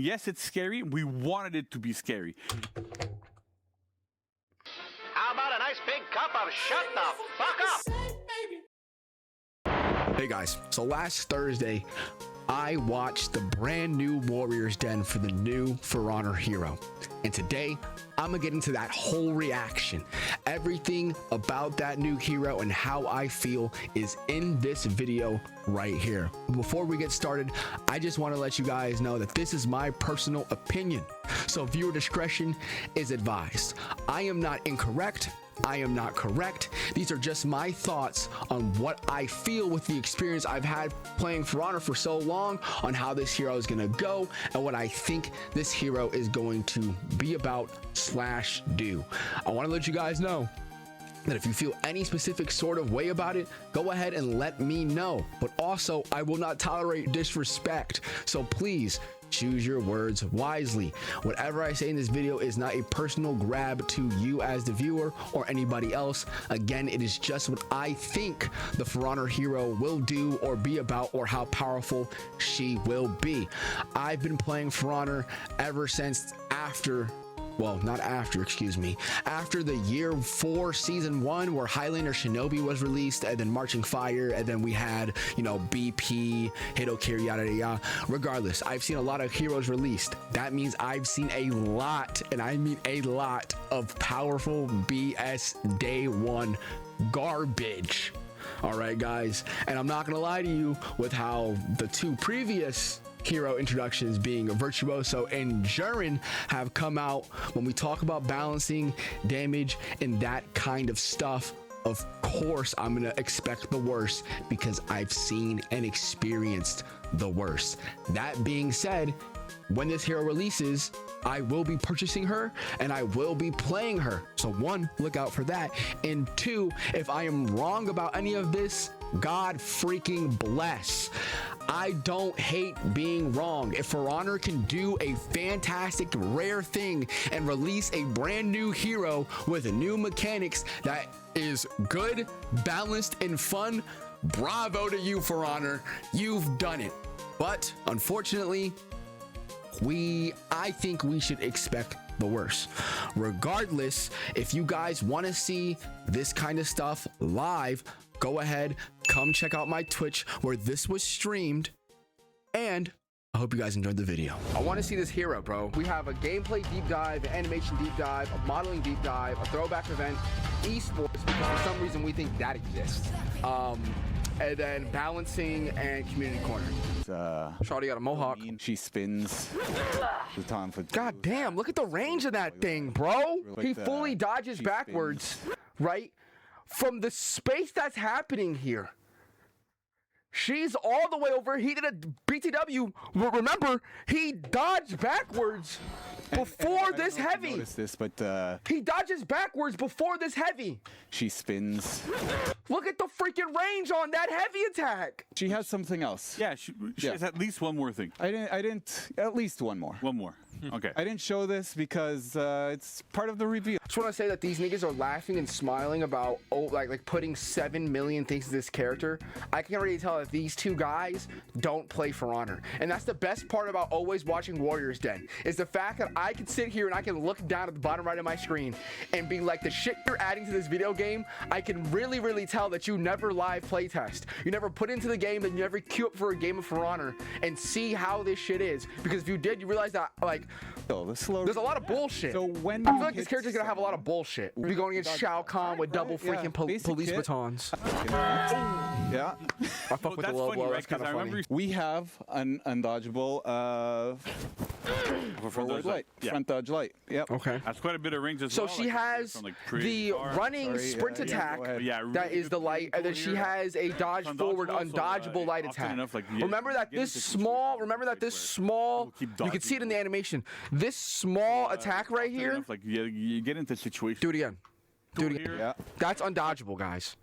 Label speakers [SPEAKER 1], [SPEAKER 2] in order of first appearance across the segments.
[SPEAKER 1] yes, it's scary. We wanted it to be scary.
[SPEAKER 2] How about a nice big cup of shut the fuck up?
[SPEAKER 3] Hey guys, so last Thursday, I watched the brand new Warriors Den for the new For Honor hero. And today, I'm gonna get into that whole reaction. Everything about that new hero and how I feel is in this video right here. Before we get started, I just want to let you guys know that this is my personal opinion. So viewer discretion is advised. I am not incorrect. I am not correct. These are just my thoughts on what I feel with the experience I've had playing For Honor for so long, on how this hero is going to go and what I think this hero is going to be about / do. I want to let you guys know that if you feel any specific sort of way about it, go ahead and let me know. But also, I will not tolerate disrespect. So please choose your words wisely. Whatever I say in this video is not a personal grab to you as the viewer or anybody else. Again, it is just what I think the For Honor hero will do or be about, or how powerful she will be. I've been playing For Honor ever since after the year 4 season 1, where Highlander Shinobi was released, and then Marching Fire, and then we had, you know, BP, Hitokiri, yada yada. Regardless, I've seen a lot of heroes released. That means I've seen a lot, and I mean a lot, of powerful BS day 1 garbage. All right, guys, and I'm not gonna lie to you, with how the 2 previous hero introductions, being Virtuoso and Juren, have come out, when we talk about balancing damage and that kind of stuff, of course I'm gonna expect the worst, because I've seen and experienced the worst. That being said, when this hero releases, I will be purchasing her and I will be playing her. So 1, look out for that. And 2, if I am wrong about any of this, God freaking bless. I don't hate being wrong. If For Honor can do a fantastic rare thing and release a brand new hero with new mechanics that is good, balanced, and fun, bravo to you, For Honor. You've done it. But unfortunately, I think we should expect the worst. Regardless, if you guys want to see this kind of stuff live, go ahead, come check out my Twitch where this was streamed, and I hope you guys enjoyed the video. I want to see this hero, bro. We have a gameplay deep dive, an animation deep dive, a modeling deep dive, a throwback event, esports, because for some reason we think that exists, and then balancing and community corner. Shawty got a mohawk.
[SPEAKER 1] She spins the time for.
[SPEAKER 3] God damn, look at the range of that thing, bro. He fully dodges backwards, right? From the space that's happening here. She's all the way over. He did a BTW. Remember, he dodged backwards before this heavy.
[SPEAKER 1] This, but
[SPEAKER 3] he dodges backwards before this heavy.
[SPEAKER 1] She spins.
[SPEAKER 3] Look at the freaking range on that heavy attack.
[SPEAKER 1] She has something else. Yeah, she has at least one more thing. I didn't. At least one more. One more. Okay. I didn't show this because it's part of the reveal.
[SPEAKER 3] I just want to say that these niggas are laughing and smiling about like putting 7 million things to this character. I can already tell that these 2 guys don't play For Honor, and that's the best part about always watching Warriors Den, is the fact that I can sit here and I can look down at the bottom right of my screen and be like, the shit you're adding to this video game, I can really tell that you never live playtest. You never put into the game, and you never queue up for a game of For Honor and see how this shit is, because if you did, you realize that like there's a lot of bullshit.
[SPEAKER 1] So when
[SPEAKER 3] I feel like this character's gonna have a lot of bullshit. We'll be going against Shao Kahn with double freaking police batons.
[SPEAKER 1] Yeah.
[SPEAKER 3] I fuck with the low blow. That's kind of funny.
[SPEAKER 1] We have an undodgeable front dodge light. Yep. Okay. That's quite a bit of range as well.
[SPEAKER 3] So she has the running sprint attack. That is the light, and then she has a dodge forward undodgeable light attack. Remember that this small. You can see it in the animation. This small attack right here.
[SPEAKER 1] Like you get into situations.
[SPEAKER 3] Do it again. Do it again. Yeah. That's undodgeable, guys.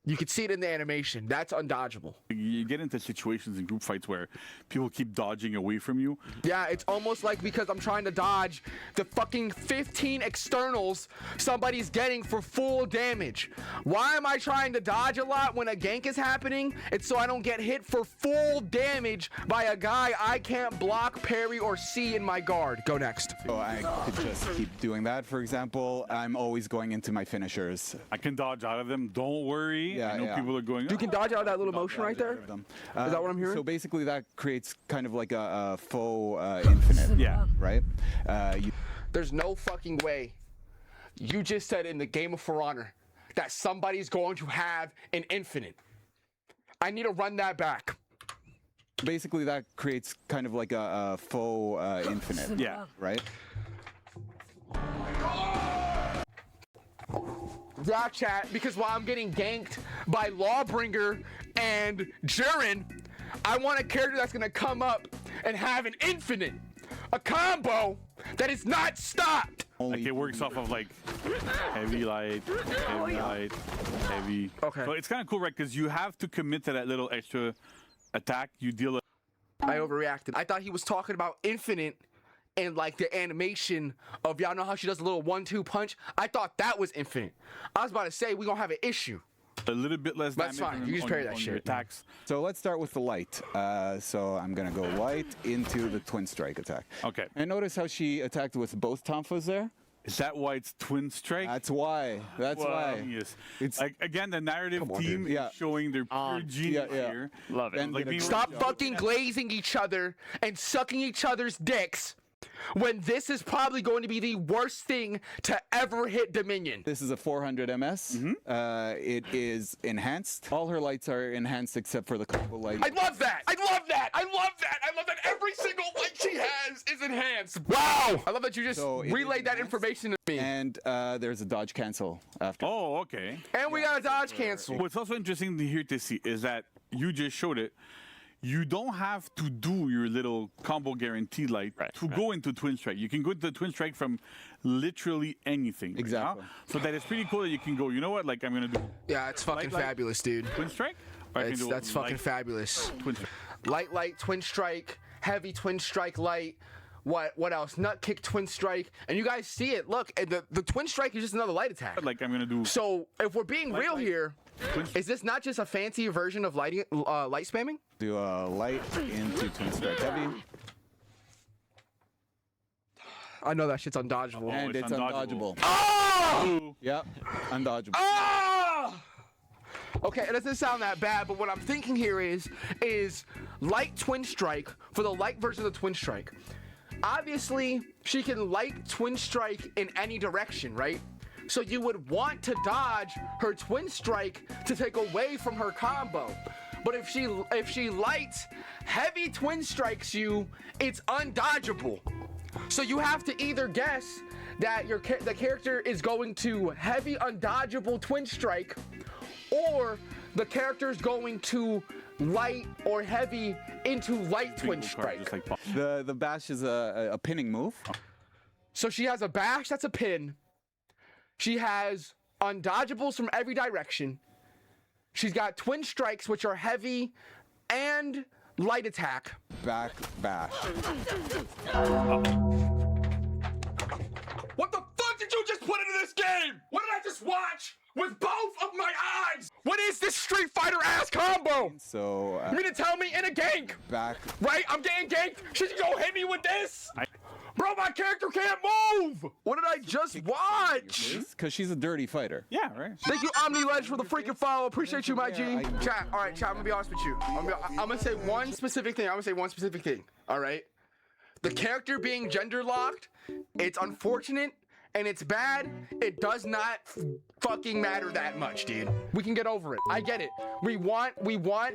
[SPEAKER 3] You could see it in the animation. That's undodgeable.
[SPEAKER 1] You get into situations in group fights where people keep dodging away from you.
[SPEAKER 3] Yeah, it's almost like because I'm trying to dodge the fucking 15 externals somebody's getting for full damage. Why am I trying to dodge a lot when a gank is happening? It's so I don't get hit for full damage by a guy I can't block, parry, or see in my guard. Go next.
[SPEAKER 1] So I could just keep doing that. For example, I'm always going into my finishers. I can dodge out of them. Don't worry. I know people are going.
[SPEAKER 3] You can dodge out of that little motion right there. Is that what I'm hearing?
[SPEAKER 1] So basically, that creates kind of like a faux infinite. Yeah. Right.
[SPEAKER 3] There's no fucking way. You just said in the game of For Honor that somebody's going to have an infinite. I need to run that back.
[SPEAKER 1] Basically, that creates kind of like a faux infinite. Yeah. Right.
[SPEAKER 3] Yeah, chat, because while I'm getting ganked by Lawbringer and Juren, I want a character that's gonna come up and have an infinite, a combo that is not stopped.
[SPEAKER 1] Like it works off of like heavy, light, heavy, light, heavy.
[SPEAKER 3] Okay.
[SPEAKER 1] So it's kind of cool, right? Because you have to commit to that little extra attack. You deal.
[SPEAKER 3] I overreacted. I thought he was talking about infinite. And like the animation of, y'all know how she does a little 1-2 punch? I thought that was infinite. I was about to say we're gonna have an issue.
[SPEAKER 1] A little bit less damage.
[SPEAKER 3] That's fine. You just parry that shit.
[SPEAKER 1] Attacks. So let's start with the light. So I'm gonna go light into the twin strike attack. Okay. And notice how she attacked with both tonfas there. Is that why it's twin strike? That's why. That's why. Yes. It's like again the narrative team is showing their pure genius here. Love it. And like
[SPEAKER 3] stop fucking glazing each other and sucking each other's dicks. When this is probably going to be the worst thing to ever hit Dominion.
[SPEAKER 1] This is a 400 MS. It is enhanced. All her lights are enhanced except for the combo light.
[SPEAKER 3] I love that. I love that. I love that. I love that every single light she has is enhanced. Wow. I love that you just relayed that information to me.
[SPEAKER 1] And there's a dodge cancel after. Oh, okay.
[SPEAKER 3] And we got a dodge cancel.
[SPEAKER 1] What's also interesting to hear to see is that you just showed it. You don't have to do your little combo guaranteed light to go into twin strike. You can go into twin strike from literally anything. Exactly. So that is pretty cool that you can go, you know what, like I'm going to do.
[SPEAKER 3] Yeah, it's fucking fabulous, dude.
[SPEAKER 1] Twin strike?
[SPEAKER 3] That's fucking fabulous. Twin strike. Light, twin strike, heavy twin strike, light. What else? Nut kick, twin strike. And you guys see it. Look, the twin strike is just another light attack.
[SPEAKER 1] Like I'm going to do.
[SPEAKER 3] So if we're being real here, is this not just a fancy version of light spamming?
[SPEAKER 1] Do a light into twin strike heavy.
[SPEAKER 3] I know that shit's undodgeable.
[SPEAKER 1] And it's undodgeable.
[SPEAKER 3] Oh!
[SPEAKER 1] Yep, undodgeable.
[SPEAKER 3] Oh! Okay, it doesn't sound that bad, but what I'm thinking here is light twin strike for the light version of the twin strike. Obviously, she can light twin strike in any direction, right? So you would want to dodge her twin strike to take away from her combo. But if she lights heavy twin strikes you, it's undodgeable. So you have to either guess that the character is going to heavy undodgeable twin strike, or the character is going to light or heavy into light twin strike.
[SPEAKER 1] The bash is a pinning move.
[SPEAKER 3] So she has a bash, that's a pin. She has undodgeables from every direction. She's got twin strikes, which are heavy and light attack.
[SPEAKER 1] Back bash.
[SPEAKER 3] What the fuck did you just put into this game? What did I just watch with both of my eyes? What is this Street Fighter ass combo?
[SPEAKER 1] So
[SPEAKER 3] you mean to tell me in a gank?
[SPEAKER 1] Back.
[SPEAKER 3] Right? I'm getting ganked. Should you go hit me with this? Bro, my character can't move! What did I just watch?
[SPEAKER 1] Because she's a dirty fighter. Yeah, right.
[SPEAKER 3] Thank you, Omni Ledge, for the freaking follow. Appreciate you, my G. Chat, all right, chat, I'm gonna be honest with you. I'm gonna say one specific thing. All right? The character being gender locked, it's unfortunate and it's bad. It does not fucking matter that much, dude. We can get over it. I get it. We want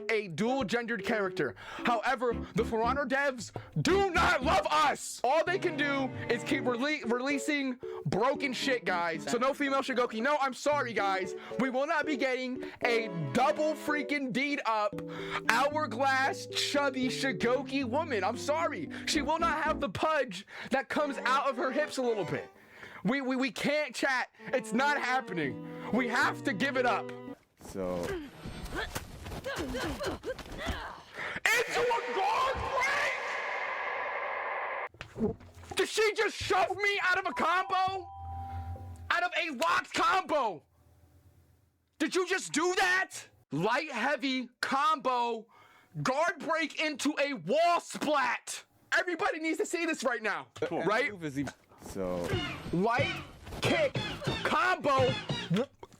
[SPEAKER 3] a dual gendered character. However, the For Honor devs do not love us. All they can do is keep releasing broken shit, guys. So no female Shigoki. No, I'm sorry, guys. We will not be getting a double freaking D'd up hourglass chubby Shigoki woman. I'm sorry. She will not have the pudge that comes out of her hips a little bit. We can't, chat. It's not happening. We have to give it up.
[SPEAKER 1] So.
[SPEAKER 4] Into a guard break? Did she just shove me out of a combo? Out of a locked combo? Did you just do that? Light heavy combo, guard break into a wall splat. Everybody needs to see this right now,
[SPEAKER 1] Cool.
[SPEAKER 4] right?
[SPEAKER 1] So.
[SPEAKER 4] Light kick combo.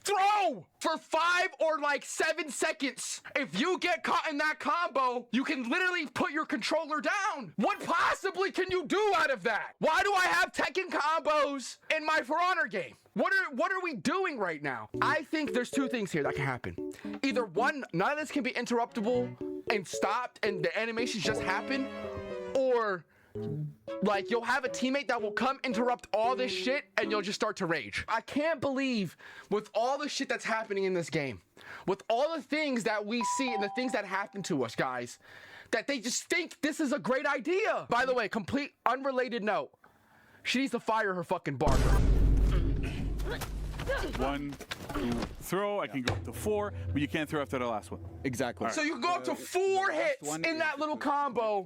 [SPEAKER 4] Throw for 5 or like 7 seconds. If you get caught in that combo, you can literally put your controller down. What possibly can you do out of that? Why do I have Tekken combos in my For Honor game? What are we doing right now? I think there's 2 things here that can happen. Either one, none of this can be interruptible and stopped and the animations just happen, or like you'll have a teammate that will come interrupt all this shit and you'll just start to rage. I can't believe with all the shit that's happening in this game, with all the things that we see and the things that happen to us, guys, that they just think this is a great idea. By the way, complete unrelated note, she needs to fire her fucking barber.
[SPEAKER 5] 1, 2, throw. I can go up to 4, but you can't throw after the last one.
[SPEAKER 1] Exactly.
[SPEAKER 4] So you can go up to 4 hits in that little combo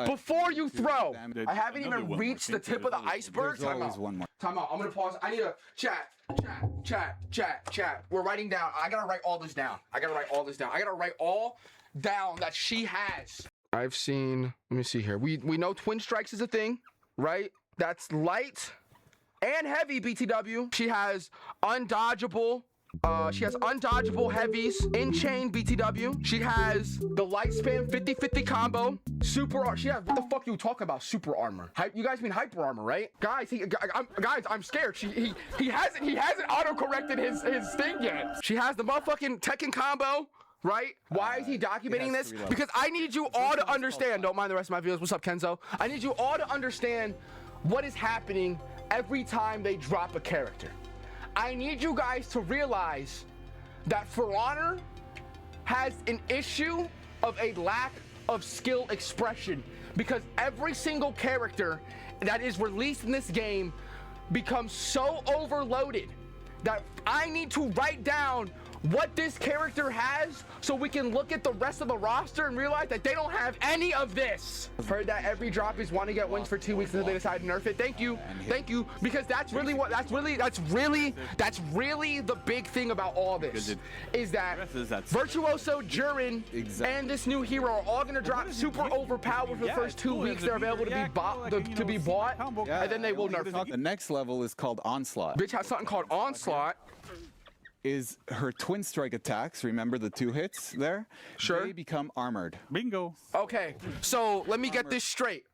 [SPEAKER 4] before you throw. I haven't even reached the tip of the iceberg.
[SPEAKER 1] There's always one more.
[SPEAKER 4] Time out. I'm gonna pause. I need to chat. We're writing down. I gotta write all this down. I gotta write all down that she has. I've seen. Let me see here. We know twin strikes is a thing, right? That's light and heavy BTW. She has undodgeable. She has undodgeable heavies in chain BTW. She has the light spam 50-50 combo. She has, what the fuck are you talking about? Super armor. You guys mean hyper armor, right? Guys, I'm scared. He hasn't auto-corrected his thing yet. She has the motherfucking Tekken combo. Right? Why is he documenting this? Because I need you all to understand. Don't mind the rest of my viewers. What's up, Kenzo? I need you all to understand what is happening every time they drop a character. I need you guys to realize that For Honor has an issue of a lack of skill expression, because every single character that is released in this game becomes so overloaded that I need to write down what this character has so we can look at the rest of the roster and realize that they don't have any of this. I've heard that every drop is want to get wins for 2 weeks until they decide to nerf it. Thank you, because that's really the big thing about all this, is that Virtuoso, Juren, and this new hero are all gonna drop super overpowered for the first 2 weeks. They're available to be bought, and then they will nerf it.
[SPEAKER 1] The next level is called Onslaught.
[SPEAKER 4] Bitch has something called Onslaught.
[SPEAKER 1] Is her twin strike attacks, remember the 2 hits there?
[SPEAKER 4] Sure.
[SPEAKER 1] They become armored.
[SPEAKER 5] Bingo.
[SPEAKER 4] Okay, so let me get this straight.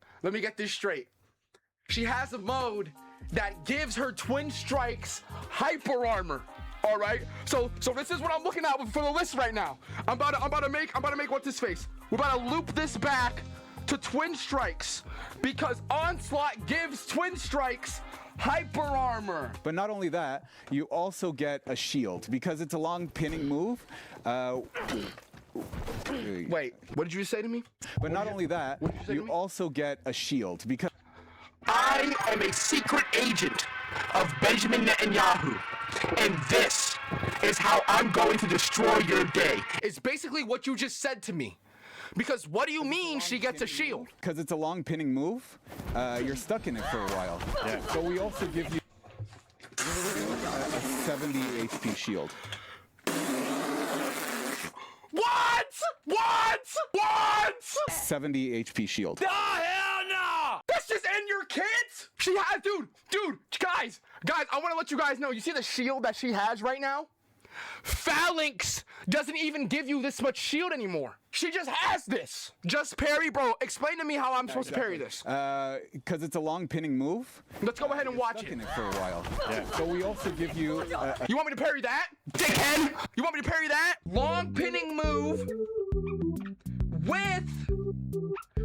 [SPEAKER 4] She has a mode that gives her twin strikes hyper armor. All right. So this is what I'm looking at for the list right now. I'm about to make what's his face. We're about to loop this back to twin strikes, because Onslaught gives twin strikes hyper armor.
[SPEAKER 1] But not only that, you also get a shield because it's a long pinning move.
[SPEAKER 4] Wait, what did you say to me?
[SPEAKER 1] But not only that, you also get a shield because
[SPEAKER 4] I am a secret agent of Benjamin Netanyahu, and this is how I'm going to destroy your day. It's basically what you just said to me. Because what do you mean she gets a shield?
[SPEAKER 1] Because it's a long pinning move, you're stuck in it for a while. Yeah. So we also give you a 70 HP shield.
[SPEAKER 4] What?
[SPEAKER 1] 70 HP shield.
[SPEAKER 4] The hell no! That's just in your kit? She has, dude, guys, I want to let you guys know, you see the shield that she has right now? Phalanx doesn't even give you this much shield anymore. She just has this. Just parry, bro. Explain to me how I'm supposed to parry this.
[SPEAKER 1] Because it's a long pinning move.
[SPEAKER 4] Let's go ahead and watch it.
[SPEAKER 1] In it for a while. Yeah. So we also give you.
[SPEAKER 4] You want me to parry that, dickhead? You want me to parry that? Long pinning move with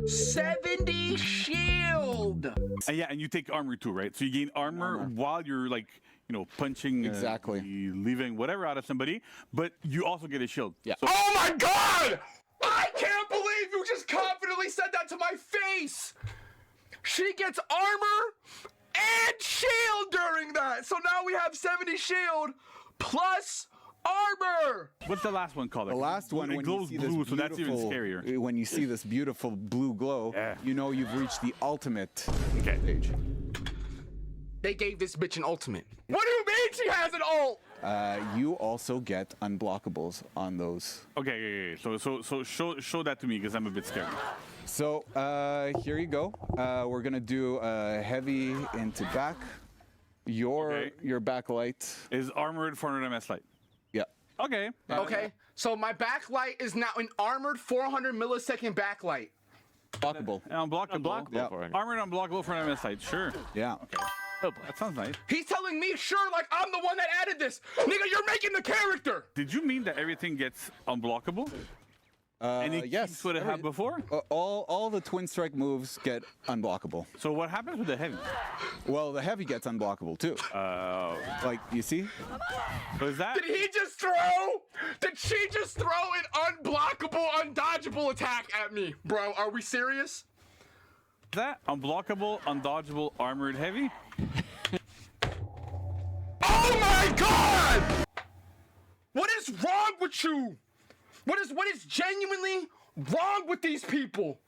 [SPEAKER 4] 70 shield.
[SPEAKER 5] Yeah, and you take armor too, right? So you gain armor while you're like, punching, leaving whatever out of somebody, but you also get a shield. Yeah. So
[SPEAKER 4] oh my God! I can't believe you just confidently said that to my face. She gets armor and shield during that. So now we have 70 shield plus armor.
[SPEAKER 5] What's the last one called?
[SPEAKER 1] The last one,
[SPEAKER 5] it
[SPEAKER 1] when
[SPEAKER 5] glows
[SPEAKER 1] you see
[SPEAKER 5] blue,
[SPEAKER 1] this
[SPEAKER 5] so that's even
[SPEAKER 1] beautiful,
[SPEAKER 5] scarier.
[SPEAKER 1] when you see this beautiful blue glow, you know you've reached the ultimate stage.
[SPEAKER 4] They gave this bitch an ultimate. What do you mean she has an ult?
[SPEAKER 1] You also get unblockables on those.
[SPEAKER 5] Okay, so show that to me because I'm a bit scared.
[SPEAKER 1] So here you go. We're gonna do heavy into back. Your backlight
[SPEAKER 5] is armored 400 ms light.
[SPEAKER 1] Yeah.
[SPEAKER 5] Okay.
[SPEAKER 4] Okay. So my backlight is now an armored 400 millisecond backlight.
[SPEAKER 1] Unblockable.
[SPEAKER 5] Unblockable.
[SPEAKER 1] Yeah.
[SPEAKER 5] Armored unblockable 400 ms light. Sure.
[SPEAKER 1] Yeah.
[SPEAKER 5] Okay. Oh, that sounds nice.
[SPEAKER 4] He's telling me, sure, like I'm the one that added this. Nigga, you're making the character.
[SPEAKER 5] Did you mean that everything gets unblockable? And it
[SPEAKER 1] yes.
[SPEAKER 5] keeps what it had before?
[SPEAKER 1] All the twin strike moves get unblockable.
[SPEAKER 5] So what happens with the heavy?
[SPEAKER 1] Well, the heavy gets unblockable too. Like, you see?
[SPEAKER 5] So is that?
[SPEAKER 4] Did he just throw? Did she just throw an unblockable, undodgeable attack at me? Bro, are we serious?
[SPEAKER 5] Is that unblockable, undodgeable, armored heavy?
[SPEAKER 4] Oh my god! What is wrong with you? What is genuinely wrong with these people?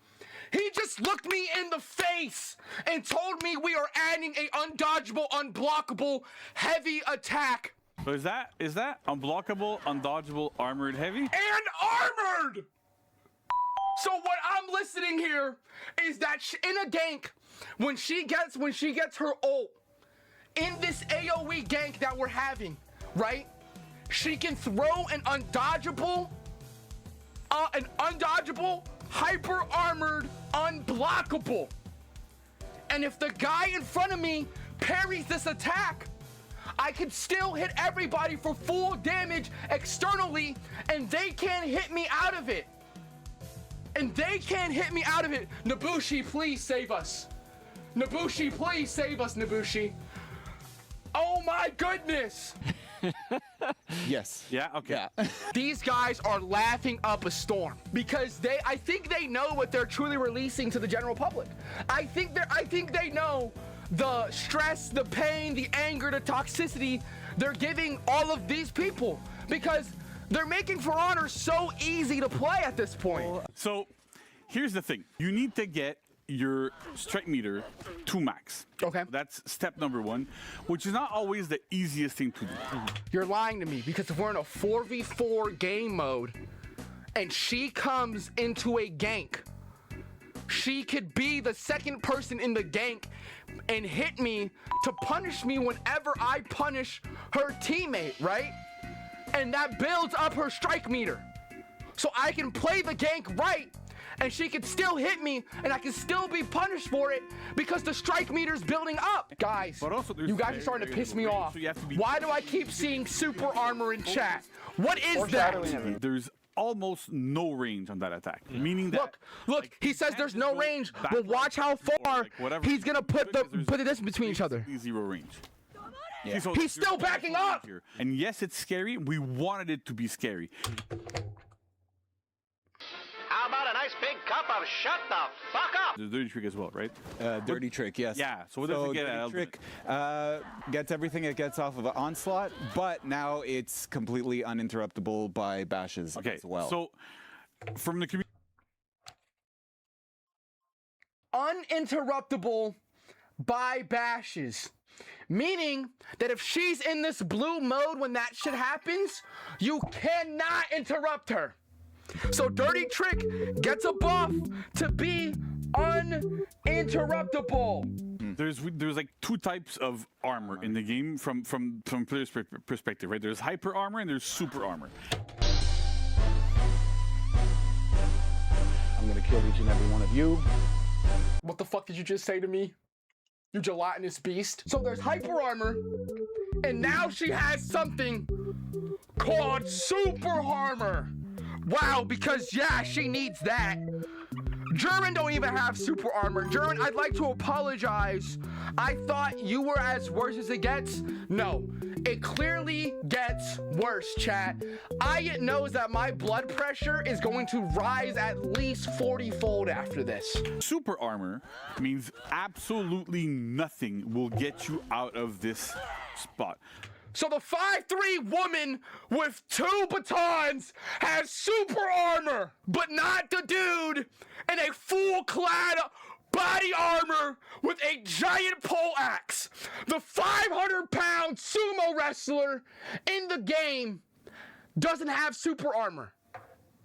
[SPEAKER 4] He just looked me in the face and told me we are adding a undodgeable, unblockable, heavy attack.
[SPEAKER 5] So is that unblockable, undodgeable, armored heavy?
[SPEAKER 4] And armored! So what I'm listening here is that in a gank, when she gets her ult, in this AoE gank that we're having, right? She can throw an undodgeable, hyper armored, unblockable. And if the guy in front of me parries this attack, I can still hit everybody for full damage externally, and they can't hit me out of it. Nabushi, please save us. Nabushi, please save us, Nabushi. Oh my goodness.
[SPEAKER 1] Yes.
[SPEAKER 5] Yeah, okay.
[SPEAKER 1] Yeah.
[SPEAKER 4] These guys are laughing up a storm because I think they know what they're truly releasing to the general public. I think they know the stress, the pain, the anger, the toxicity they're giving all of these people because they're making For Honor so easy to play at this point.
[SPEAKER 5] So here's the thing. You need to get your strike meter to max.
[SPEAKER 4] Okay.
[SPEAKER 5] That's step number one, which is not always the easiest thing to do.
[SPEAKER 4] You're lying to me because if we're in a 4v4 game mode and she comes into a gank, she could be the second person in the gank and hit me to punish me whenever I punish her teammate, right? And that builds up her strike meter. So I can play the gank right and she can still hit me and I can still be punished for it because the strike meter's building up. Guys, you guys are starting to piss me off. Why do I keep seeing super armor in chat? What is that?
[SPEAKER 5] There's almost no range on that attack, meaning that
[SPEAKER 4] look, he says there's no range, but watch how far he's gonna put the distance between each other.
[SPEAKER 5] Zero range.
[SPEAKER 1] Yeah.
[SPEAKER 4] He's still backing up.
[SPEAKER 5] And yes, it's scary. We wanted it to be scary.
[SPEAKER 2] How about a nice big cup of shut the fuck up?
[SPEAKER 5] There's dirty trick as well, right?
[SPEAKER 1] Dirty trick, yes.
[SPEAKER 5] Yeah. So what does it get?
[SPEAKER 1] Dirty trick gets everything it gets off of an onslaught, but now it's completely uninterruptible by bashes as well.
[SPEAKER 5] So from the community,
[SPEAKER 4] uninterruptible by bashes. Meaning that if she's in this blue mode when that shit happens, you cannot interrupt her. So Dirty Trick gets a buff to be uninterruptible.
[SPEAKER 5] There's like two types of armor in the game from player's perspective, right? There's hyper armor and there's super armor.
[SPEAKER 1] I'm gonna kill each and every one of you.
[SPEAKER 4] What the fuck did you just say to me? You gelatinous beast. So there's hyper armor, and now she has something called super armor. Wow, because yeah, she needs that. Juren don't even have super armor. Juren, I'd like to apologize. I thought you were as worse as it gets. No, it clearly gets worse, chat. Ayat knows that my blood pressure is going to rise at least 40-fold after this.
[SPEAKER 5] Super armor means absolutely nothing will get you out of this spot.
[SPEAKER 4] So the 5'3" woman with 2 batons has super armor, but not the dude in a full-clad body armor with a giant pole axe. The 500-pound sumo wrestler in the game doesn't have super armor,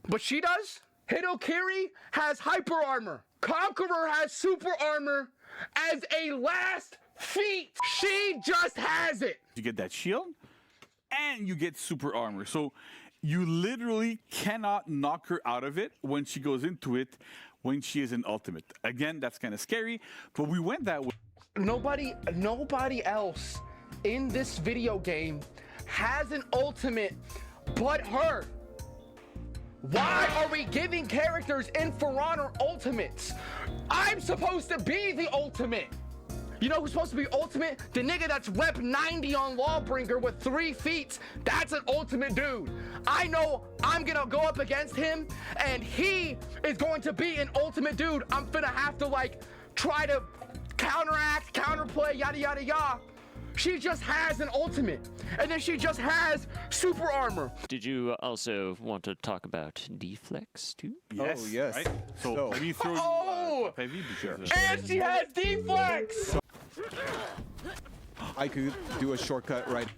[SPEAKER 4] but she does. Hitokiri has hyper armor. Conqueror has super armor as a last feat. She just has it.
[SPEAKER 5] You get that shield, and you get super armor. So you literally cannot knock her out of it when she goes into it when she is in ultimate. Again, that's kind of scary, but we went that way.
[SPEAKER 4] Nobody else in this video game has an ultimate but her. Why are we giving characters in For Honor ultimates? I'm supposed to be the ultimate. You know who's supposed to be ultimate? The nigga that's rep 90 on Lawbringer with 3 feats. That's an ultimate dude. I know I'm gonna go up against him, and he is going to be an ultimate dude. I'm finna have to like try to counteract, counterplay, yada yada yada. She just has an ultimate, and then she just has super armor.
[SPEAKER 6] Did you also want to talk about deflex too?
[SPEAKER 5] Yes,
[SPEAKER 1] oh, yes.
[SPEAKER 5] Right? So let me throw
[SPEAKER 4] Oh!
[SPEAKER 5] you heavy because
[SPEAKER 4] And she has deflex!
[SPEAKER 1] I could do a shortcut right.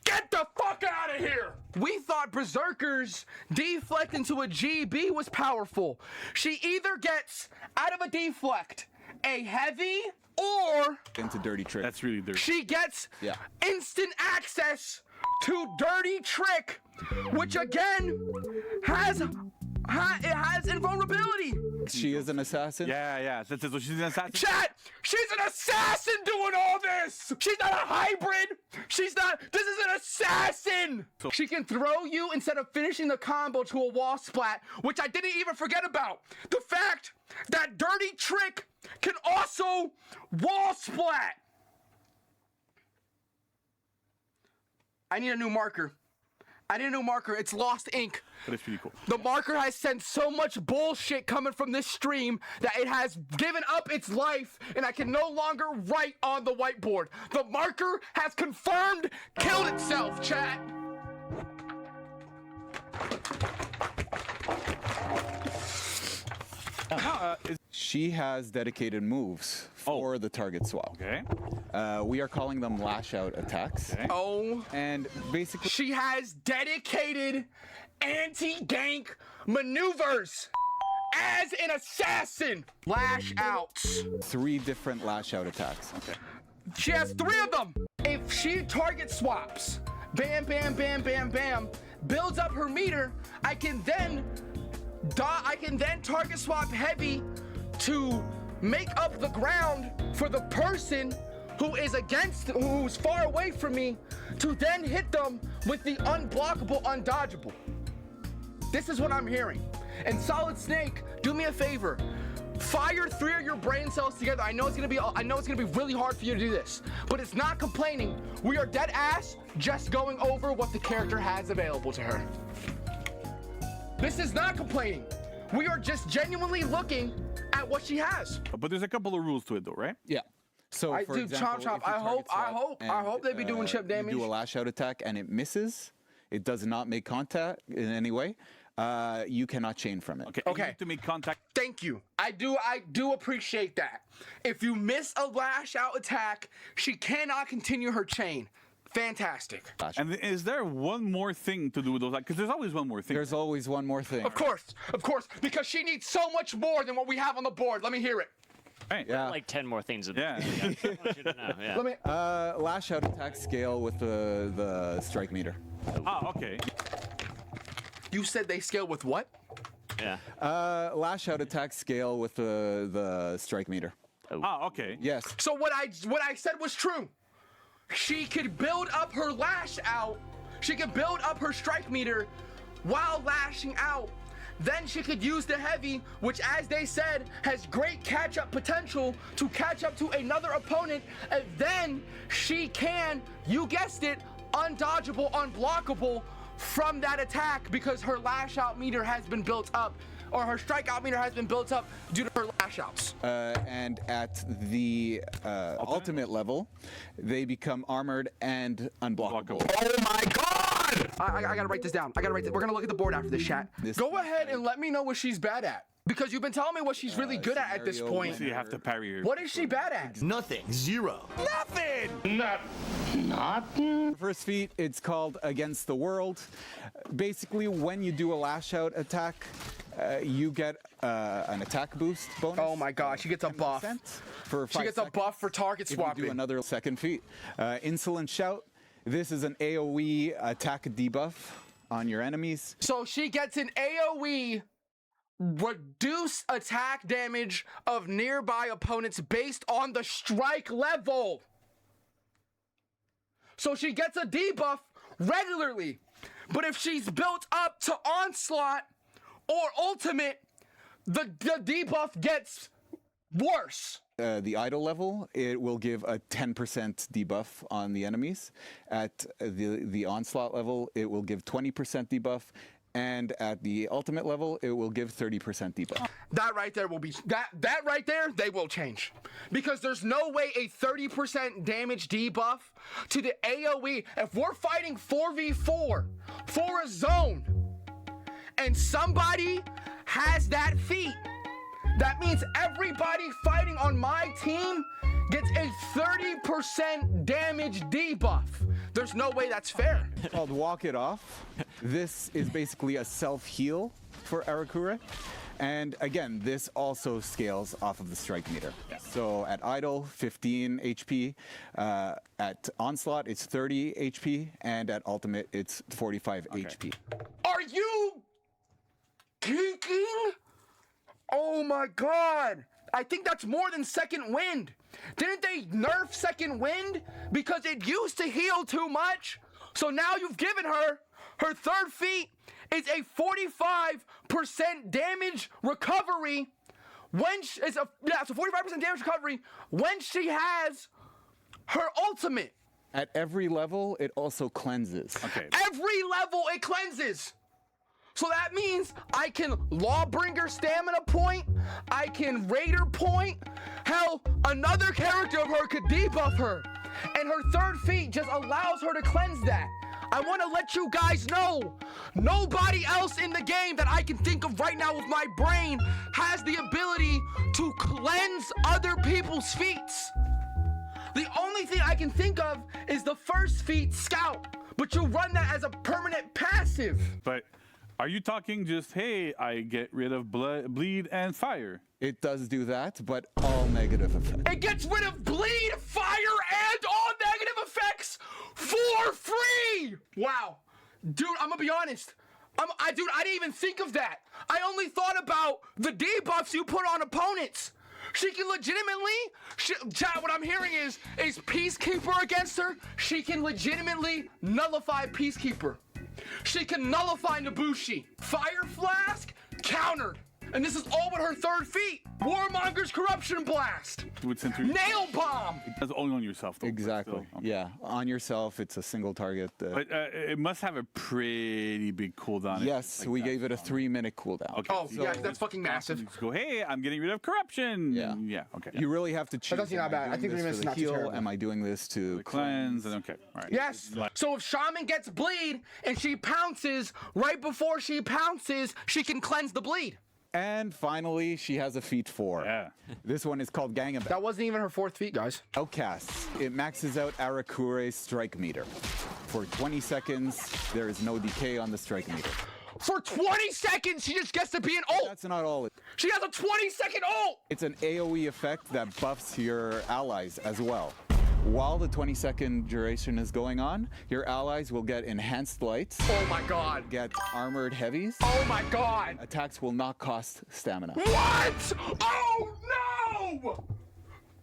[SPEAKER 4] Get the fuck out of here! We thought Berserker's deflect into a GB was powerful. She either gets out of a deflect a heavy or
[SPEAKER 1] into dirty trick.
[SPEAKER 5] that's really dirty.
[SPEAKER 4] she gets instant access to dirty trick, which again has invulnerability.
[SPEAKER 1] She is an assassin.
[SPEAKER 5] Yeah. So she's an assassin.
[SPEAKER 4] Chat, she's an assassin doing all this. She's not a hybrid. She's not. This is an assassin. She can throw you instead of finishing the combo to a wall splat, which I didn't even forget about. The fact that dirty trick can also wall splat. I need a new marker. It's lost ink.
[SPEAKER 5] But it's pretty cool.
[SPEAKER 4] The marker has sent so much bullshit coming from this stream that it has given up its life, and I can no longer write on the whiteboard. The marker has confirmed, killed itself, chat.
[SPEAKER 1] She has dedicated moves for the target swap.
[SPEAKER 5] Okay.
[SPEAKER 1] We are calling them lash out attacks.
[SPEAKER 5] Okay.
[SPEAKER 4] Oh,
[SPEAKER 1] And basically,
[SPEAKER 4] she has dedicated anti-gank maneuvers as an assassin. Lash outs.
[SPEAKER 1] 3 different lash out attacks. Okay.
[SPEAKER 4] She has 3 of them. If she target swaps, bam, bam, bam, bam, bam, builds up her meter, I can then target swap heavy to make up the ground for the person who's far away from me, to then hit them with the unblockable, undodgeable. This is what I'm hearing. And Solid Snake, do me a favor. Fire 3 of your brain cells together. I know it's gonna be really hard for you to do this, but it's not complaining. We are dead ass just going over what the character has available to her. This is not complaining. We are just genuinely looking at what she has.
[SPEAKER 5] But there's a couple of rules to it, though, right?
[SPEAKER 1] Yeah. So, for
[SPEAKER 4] Dude,
[SPEAKER 1] example,
[SPEAKER 4] Chomp Chomp,
[SPEAKER 1] if you
[SPEAKER 4] I hope they be doing chip damage.
[SPEAKER 1] You do a lash out attack and it misses. It does not make contact in any way. You cannot chain from it.
[SPEAKER 5] Okay.
[SPEAKER 4] Okay.
[SPEAKER 5] You have to make contact.
[SPEAKER 4] Thank you. I do appreciate that. If you miss a lash out attack, she cannot continue her chain. Fantastic.
[SPEAKER 5] And is there one more thing to do with those? Because there's always one more thing.
[SPEAKER 1] There's always one more thing.
[SPEAKER 4] Of course, because she needs so much more than what we have on the board. Let me hear it.
[SPEAKER 5] Right.
[SPEAKER 1] Yeah.
[SPEAKER 6] Like 10 more things.
[SPEAKER 5] Yeah.
[SPEAKER 6] I want you to know, yeah.
[SPEAKER 4] Let me.
[SPEAKER 1] Lash out attack scale with the strike meter.
[SPEAKER 5] Okay.
[SPEAKER 4] You said they scale with what?
[SPEAKER 6] Yeah.
[SPEAKER 1] Lash out attack scale with the strike meter.
[SPEAKER 5] Okay.
[SPEAKER 1] Yes.
[SPEAKER 4] So what I said was true. She could build up her lash out. She could build up her strike meter while lashing out. Then she could use the heavy, which, as they said, has great catch-up potential to catch up to another opponent. And then she can, you guessed it, undodgeable, unblockable from that attack because her lash out meter has been built up. or her strikeout meter has been built up due to her lash outs.
[SPEAKER 1] And at the ultimate level, they become armored and unblockable.
[SPEAKER 4] Oh my God! I gotta write this down. We're gonna look at the board after this, chat. Go ahead and let me know what she's bad at. Because you've been telling me what she's really good at this point.
[SPEAKER 5] So you have to parry her.
[SPEAKER 4] What is she bad at?
[SPEAKER 7] Nothing. Zero.
[SPEAKER 5] Nothing!
[SPEAKER 2] Nothing.
[SPEAKER 1] First feat, it's called Against the World. Basically, when you do a lash out attack, you get an attack boost bonus.
[SPEAKER 4] Oh my God, she gets a buff.
[SPEAKER 1] For 5
[SPEAKER 4] She gets a
[SPEAKER 1] seconds.
[SPEAKER 4] buff for target
[SPEAKER 1] If you
[SPEAKER 4] swapping.
[SPEAKER 1] do another second feat. Insolent Shout. This is an AoE attack debuff on your enemies.
[SPEAKER 4] So she gets an AoE reduce attack damage of nearby opponents based on the strike level. So she gets a debuff regularly. But if she's built up to Onslaught or Ultimate, the debuff gets worse.
[SPEAKER 1] The idle level, it will give a 10% debuff on the enemies. At the onslaught level, it will give 20% debuff. And at the ultimate level, it will give 30% debuff.
[SPEAKER 4] That right there will be that right there, they will change. Because there's no way a 30% damage debuff to the AoE. If we're fighting 4v4 for a zone and somebody has that feat, that means everybody fighting on my team gets a 30% damage debuff. There's no way that's fair.
[SPEAKER 1] It's called Walk It Off. This is basically a self-heal for Arakure. And again, this also scales off of the strike meter. So at idle, 15 HP. At onslaught, it's 30 HP. And at ultimate, it's 45 HP.
[SPEAKER 4] Are you geeking? Oh my God. I think that's more than Second Wind. Didn't they nerf Second Wind because it used to heal too much? So now you've given her third feat is a 45% damage recovery when so 45% damage recovery when she has her ultimate.
[SPEAKER 1] At every level, it also cleanses.
[SPEAKER 5] Okay.
[SPEAKER 4] Every level it cleanses. So that means I can Lawbringer stamina point, I can Raider point, hell, another character of her could debuff her. And her third feat just allows her to cleanse that. I want to let you guys know, nobody else in the game that I can think of right now with my brain has the ability to cleanse other people's feats. The only thing I can think of is the first feat, Scout, but you run that as a permanent passive.
[SPEAKER 5] But are you talking just, hey, I get rid of bleed and fire?
[SPEAKER 1] It does do that, but all negative effects.
[SPEAKER 4] It gets rid of bleed, fire, and all negative effects for free! Wow. Dude, I'm gonna be honest. I didn't even think of that. I only thought about the debuffs you put on opponents. She can legitimately, chat, what I'm hearing is Peacekeeper against her? She can legitimately nullify Peacekeeper. She can nullify Nabushi. Fire Flask, countered. And this is all but her third feat. Warmonger's Corruption Blast. Nail Bomb.
[SPEAKER 5] That's only on yourself, though.
[SPEAKER 1] Exactly.
[SPEAKER 5] Still, okay.
[SPEAKER 1] Yeah, on yourself, it's a single target.
[SPEAKER 5] But it must have a pretty big cooldown.
[SPEAKER 1] Yes,
[SPEAKER 5] like
[SPEAKER 1] we
[SPEAKER 5] that.
[SPEAKER 1] gave it a 3-minute cooldown.
[SPEAKER 5] Okay.
[SPEAKER 4] Oh, yeah, that's fucking massive.
[SPEAKER 5] Just go, hey, I'm getting rid of corruption.
[SPEAKER 1] Yeah.
[SPEAKER 5] Yeah, okay.
[SPEAKER 1] You really have to choose.
[SPEAKER 4] That's not
[SPEAKER 1] Am
[SPEAKER 4] bad. I
[SPEAKER 1] doing
[SPEAKER 4] think 3
[SPEAKER 1] this
[SPEAKER 4] minutes
[SPEAKER 1] for
[SPEAKER 4] is
[SPEAKER 1] the
[SPEAKER 4] not too
[SPEAKER 1] heal?
[SPEAKER 4] terrible.
[SPEAKER 1] Am I doing this to
[SPEAKER 5] Cleanse and okay. All right.
[SPEAKER 4] Yes. So if Shaman gets bleed and she pounces, right before she pounces, she can cleanse the bleed.
[SPEAKER 1] And finally, she has a feat 4.
[SPEAKER 5] Yeah.
[SPEAKER 1] This one is called Gang of
[SPEAKER 4] That wasn't even her fourth feat, guys.
[SPEAKER 1] Outcasts. It maxes out Arakure's strike meter. For 20 seconds, there is no decay on the strike meter.
[SPEAKER 4] For 20 seconds, she just gets to be an ult.
[SPEAKER 1] That's not all.
[SPEAKER 4] She has a 20-second ult.
[SPEAKER 1] It's an AoE effect that buffs your allies as well. While the 20-second duration is going on, your allies will get enhanced lights,
[SPEAKER 4] Oh my God.
[SPEAKER 1] get armored heavies.
[SPEAKER 4] Oh my God.
[SPEAKER 1] Attacks will not cost stamina.
[SPEAKER 4] What? Oh no!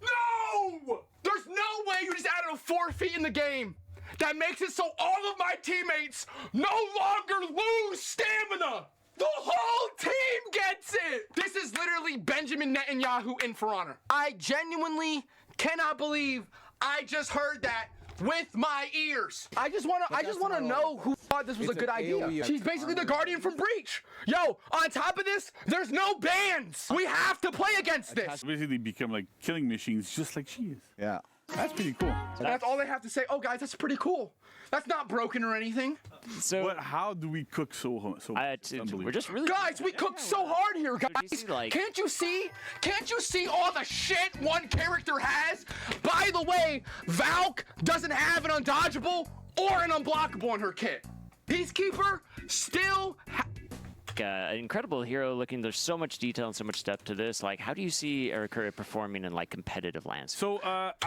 [SPEAKER 4] No! There's no way you just added a 4 feat in the game. That makes it so all of my teammates no longer lose stamina. The whole team gets it. This is literally Benjamin Netanyahu in For Honor. I genuinely cannot believe I just heard that with my ears. I just wanna know who thought this was a good idea. She's basically the Guardian from Breach. Yo, on top of this, there's no bans. We have to play against this.
[SPEAKER 5] Basically become like killing machines just like she is.
[SPEAKER 1] Yeah.
[SPEAKER 5] That's pretty cool.
[SPEAKER 4] That's all they have to say. Oh, guys, that's pretty cool. That's not broken or anything.
[SPEAKER 6] So,
[SPEAKER 5] but how do we cook so
[SPEAKER 6] we're just really
[SPEAKER 4] guys, we cooked so hard here, guys.
[SPEAKER 6] Like,
[SPEAKER 4] Can't you see all the shit one character has? By the way, Valk doesn't have an undodgeable or an unblockable in her kit. Peacekeeper still
[SPEAKER 6] an incredible hero looking. There's so much detail and so much depth to this. Like, how do you see Ericura performing in like competitive lands?
[SPEAKER 5] So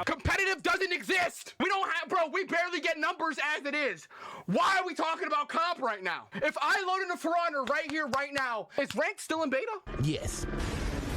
[SPEAKER 4] competitive doesn't exist. We don't have, bro. We barely get numbers as it is. Why are we talking about comp right now? If I load in a For Honor right here, right now, is ranked still in beta?
[SPEAKER 3] Yes.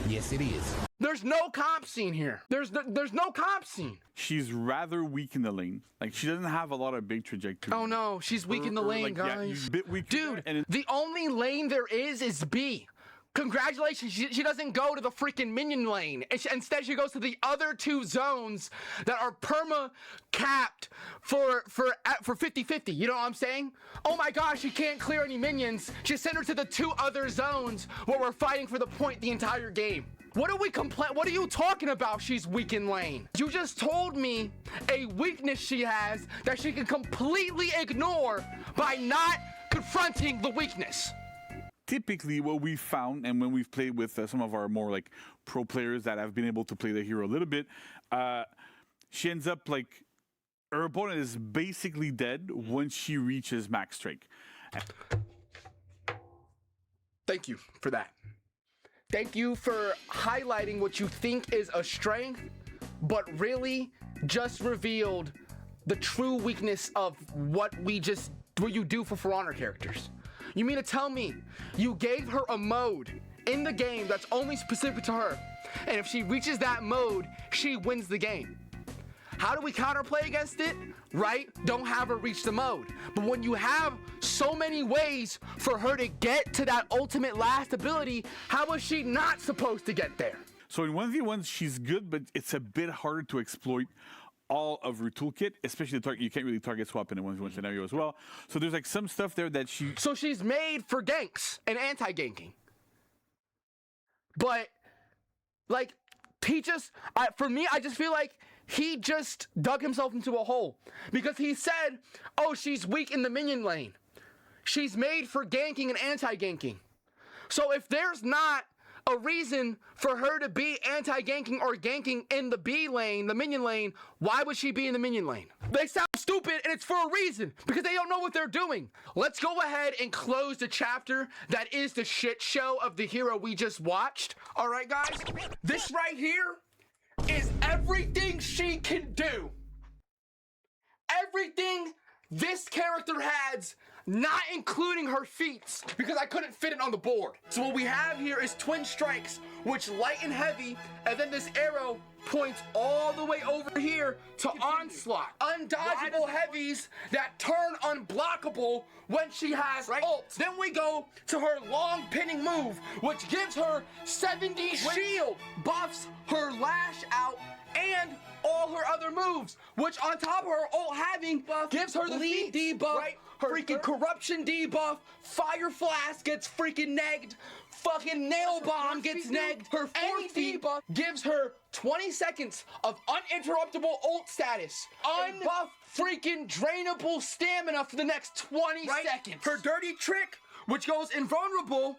[SPEAKER 3] Yes, it is.
[SPEAKER 4] There's no comp scene here. There's no comp scene.
[SPEAKER 5] She's rather weak in the lane. Like, she doesn't have a lot of big trajectory.
[SPEAKER 4] Oh no, she's weak in the lane,
[SPEAKER 5] like,
[SPEAKER 4] guys.
[SPEAKER 5] Yeah, a bit weak.
[SPEAKER 4] Dude, the only lane there is B. Congratulations, she doesn't go to the freaking minion lane. Instead, she goes to the other two zones that are perma-capped for 50-50. You know what I'm saying? Oh my gosh, she can't clear any minions. She sent her to the two other zones where we're fighting for the point the entire game. What are we What are you talking about? She's weak in lane. You just told me a weakness she has that she can completely ignore by not confronting the weakness.
[SPEAKER 5] Typically, what we found, and when we've played with some of our more like pro players that have been able to play the hero a little bit, she ends up like her opponent is basically dead when she reaches max strike.
[SPEAKER 4] Thank you for that. Thank you for highlighting what you think is a strength, but really just revealed the true weakness of what you do for For Honor characters. You mean to tell me you gave her a mode in the game that's only specific to her, and if she reaches that mode, she wins the game? How do we counterplay against it? Right? Don't have her reach the mode. But when you have so many ways for her to get to that ultimate last ability, how is she not supposed to get there?
[SPEAKER 5] So in 1v1, she's good, but it's a bit harder to exploit all of her toolkit, especially the target. You can't really target swap in a 1v1 scenario as well. So there's like some stuff there that she...
[SPEAKER 4] So she's made for ganks and anti-ganking. But, like, for me, I just feel like he just dug himself into a hole. Because he said, oh, she's weak in the minion lane. She's made for ganking and anti-ganking. So if there's not a reason for her to be anti-ganking or ganking in the B lane, the minion lane, why would she be in the minion lane? They sound stupid, and it's for a reason, because they don't know what they're doing. Let's go ahead and close the chapter that is the shit show of the hero we just watched. All right, guys? This right here is everything she can do. Everything this character has, not including her feats, because I couldn't fit it on the board. So what we have here is twin strikes, which light and heavy, and then this arrow points all the way over here to onslaught. Undodgeable heavies that turn unblockable when she has ult. Then we go to her long pinning move, which gives her 70 shield, buffs her lash out, and all her other moves, which on top of her ult having gives her the lead debuff, her freaking corruption debuff, fire flask gets freaking negged, fucking nail bomb gets negged, her fourth debuff gives her 20 seconds of uninterruptible ult status, unbuff freaking drainable stamina for the next 20 seconds. Her dirty trick, which goes invulnerable,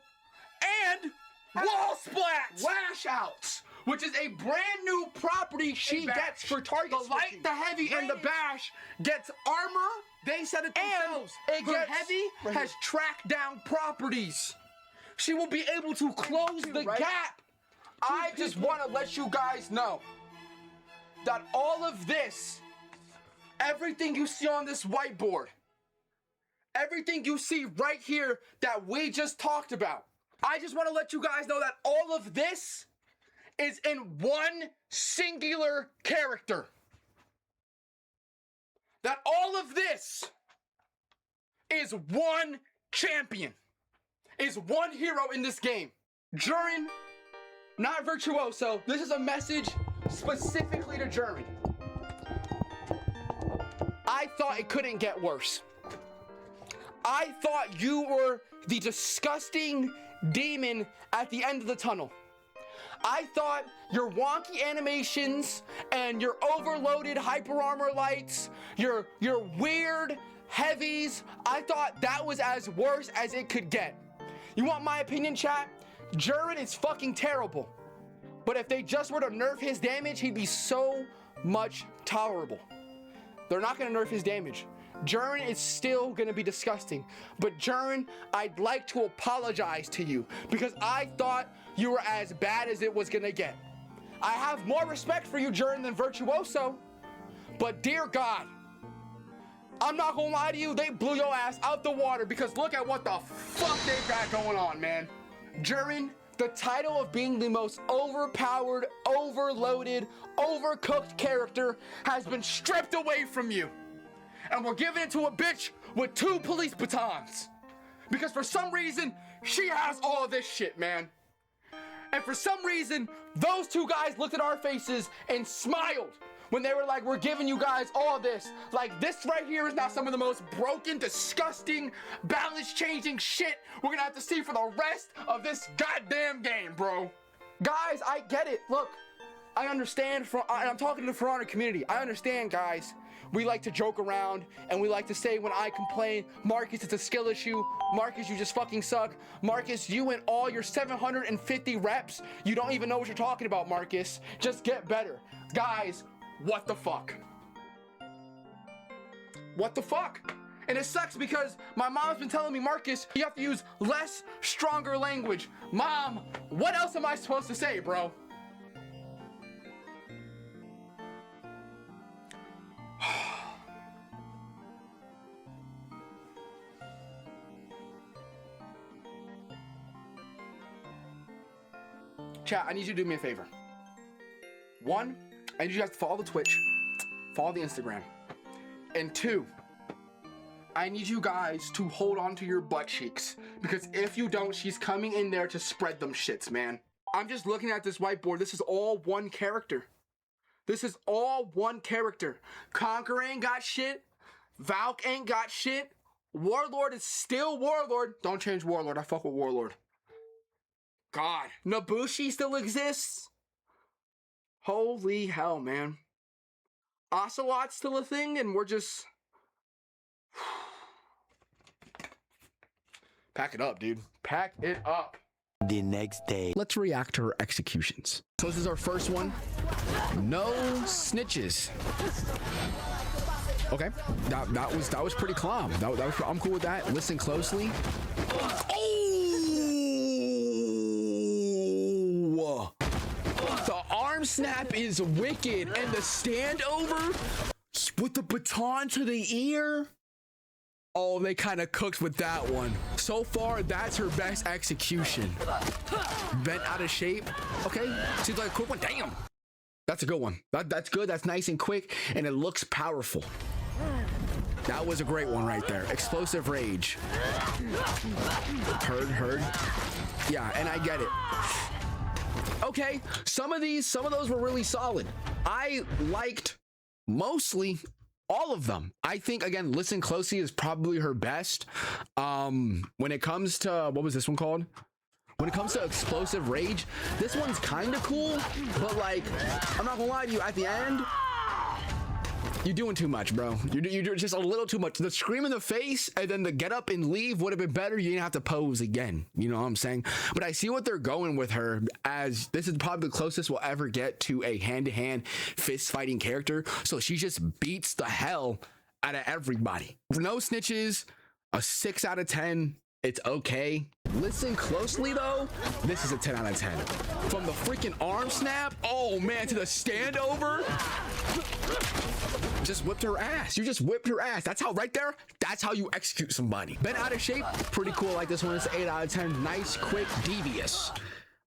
[SPEAKER 4] and wall splats, lash outs, which is a brand new property she gets for target switching. The light, the heavy, and the bash gets armor. They said it themselves. And her heavy has track down properties. She will be able to close the gap. I just want to let you guys know that all of this, everything you see on this whiteboard, everything you see right here that we just talked about, I just want to let you guys know that all of this is in one singular character. That all of this is one champion, is one hero in this game. Juren, not Virtuoso. This is a message specifically to Juren. I thought it couldn't get worse. I thought you were the disgusting demon at the end of the tunnel. I thought your wonky animations and your overloaded hyper armor lights, your weird heavies, I thought that was as worse as it could get. You want my opinion, chat? Juren is fucking terrible. But if they just were to nerf his damage, he'd be so much tolerable. They're not gonna nerf his damage. Juren is still gonna be disgusting. But Juren, I'd like to apologize to you because I thought you were as bad as it was gonna get. I have more respect for you, Juren, than Virtuoso. But dear God, I'm not gonna lie to you, they blew your ass out the water because look at what the fuck they got going on, man. Juren, the title of being the most overpowered, overloaded, overcooked character has been stripped away from you. And we're giving it to a bitch with 2 police batons. Because for some reason, she has all this shit, man. And for some reason, those 2 guys looked at our faces and smiled when they were like, we're giving you guys all this. Like, this right here is now some of the most broken, disgusting, balance-changing shit we're gonna have to see for the rest of this goddamn game, bro. Guys, I get it. Look, I understand, and I'm talking to the For Honor community. I understand, guys. We like to joke around, and we like to say when I complain, Marcus, it's a skill issue. Marcus, you just fucking suck. Marcus, you and all your 750 reps, you don't even know what you're talking about, Marcus. Just get better. Guys, what the fuck? What the fuck? And it sucks because my mom's been telling me, Marcus, you have to use less, stronger language. Mom, what else am I supposed to say, bro? Chat, I need you to do me a favor. 1, I need you guys to follow the Twitch, follow the Instagram. And 2, I need you guys to hold on to your butt cheeks. Because if you don't, she's coming in there to spread them shits, man. I'm just looking at this whiteboard. This is all one character. This is all one character. Conqueror ain't got shit. Valk ain't got shit. Warlord is still Warlord. Don't change Warlord. I fuck with Warlord. God. Nabushi still exists. Holy hell, man. Ocelot's still a thing, and we're just... Pack it up, dude. Pack it up.
[SPEAKER 3] The next day. Let's react to her executions. So this is our first one. No snitches. Okay, that was pretty calm. I'm cool with that. Listen closely. Oh! The arm snap is wicked, and the standover with the baton to the ear. Oh, they kind of cooked with that one. So far, that's her best execution. Bent out of shape. Okay, seems like a quick one. Damn. That's a good one. That's good. That's nice and quick, and it looks powerful. That was a great one right there. Explosive rage. Heard. Yeah, and I get it. Okay, some of those were really solid. I liked mostly all of them. I think, again, Listen Closely is probably her best. When it comes to, what was this one called? When it comes to Explosive Rage, this one's kind of cool, but like, I'm not gonna lie to you, at the end, you're doing too much, bro. You're doing just a little too much. The scream in the face and then the get up and leave would have been better. You didn't have to pose again. You know what I'm saying? But I see what they're going with her, as this is probably the closest we'll ever get to a hand-to-hand fist fighting character. So she just beats the hell out of everybody. No snitches, a 6 out of 10. It's okay. Listen Closely though, this is a 10 out of 10. From the freaking arm snap, oh man, to the standover. Just whipped her ass. You just whipped her ass. That's how, right there, that's how you execute somebody. Bent out of shape, pretty cool. Like this one, it's 8 out of 10. Nice, quick, devious,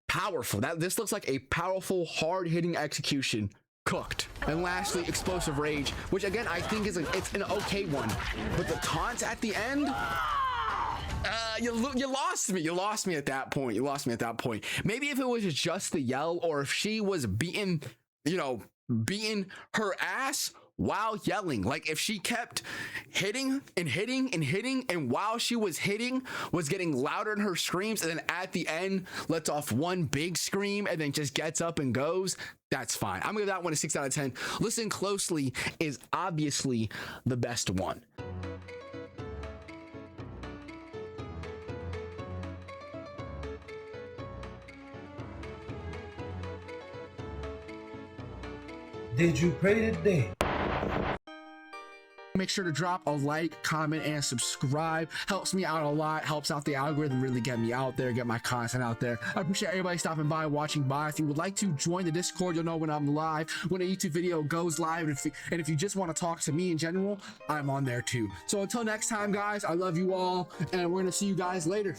[SPEAKER 3] powerful. This looks like a powerful, hard-hitting execution. Cooked. And lastly, Explosive Rage, which again I think is it's an okay one, but the taunts at the end. You lost me. You lost me at that point. You lost me at that point. Maybe if it was just the yell, or if she was beating, beating her ass while yelling. Like if she kept hitting and hitting and hitting, and while she was hitting was getting louder in her screams, and then at the end lets off one big scream and then just gets up and goes, that's fine. I'm gonna give that one a 6 out of 10. Listen Closely is obviously the best one.
[SPEAKER 7] Did you pray today?
[SPEAKER 3] Make sure to drop a like, comment, and subscribe. Helps me out a lot. Helps out the algorithm, really get me out there, get my content out there. I appreciate everybody stopping by, watching by. If you would like to join the Discord, you'll know when I'm live, when a YouTube video goes live. And if you just want to talk to me in general, I'm on there too. So until next time, guys, I love you all, and we're going to see you guys later.